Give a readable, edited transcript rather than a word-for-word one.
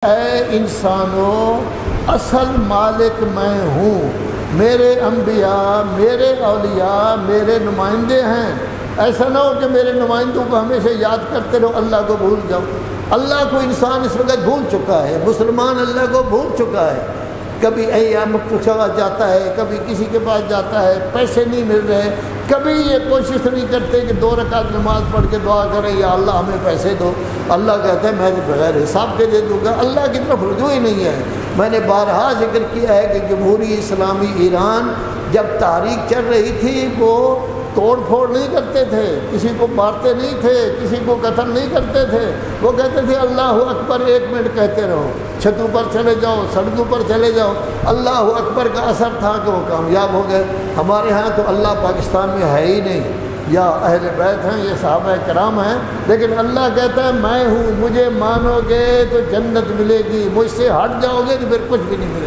اے انسانوں، اصل مالک میں ہوں، میرے انبیاء، میرے اولیاء میرے نمائندے ہیں۔ ایسا نہ ہو کہ میرے نمائندوں کو ہمیشہ یاد کرتے رہو، اللہ کو بھول جاؤ۔ اللہ کو انسان اس وقت بھول چکا ہے، مسلمان اللہ کو بھول چکا ہے۔ کبھی ایام جاتا ہے، کبھی کسی کے پاس جاتا ہے، پیسے نہیں مل رہے، کبھی یہ کوشش نہیں کرتے کہ 2 رکعت نماز پڑھ کے دعا کریں یا اللہ ہمیں پیسے دو۔ اللہ کہتا ہے میں تو بغیر حساب کے دے دوں گا۔ اللہ کی طرف رجوع ہی نہیں ہے۔ میں نے بارہا ذکر کیا ہے کہ جمہوری اسلامی ایران جب تحریک چل رہی تھی وہ توڑ پھوڑ نہیں کرتے تھے، کسی کو مارتے نہیں تھے، کسی کو قتل نہیں کرتے تھے۔ وہ کہتے تھے اللہ اکبر 1 منٹ کہتے رہو، چھتوں پر چلے جاؤ، سڑکوں پر چلے جاؤ۔ اللہ اکبر کا اثر تھا کہ وہ کامیاب ہو گئے۔ ہمارے ہاں تو اللہ پاکستان میں ہے ہی نہیں، یا اہل بیت ہیں، یہ صحابہ کرام ہیں، لیکن اللہ کہتا ہے میں ہوں، مجھے مانو گے تو جنت ملے گی، مجھ سے ہٹ جاؤ گے تو پھر کچھ بھی نہیں ملے گا۔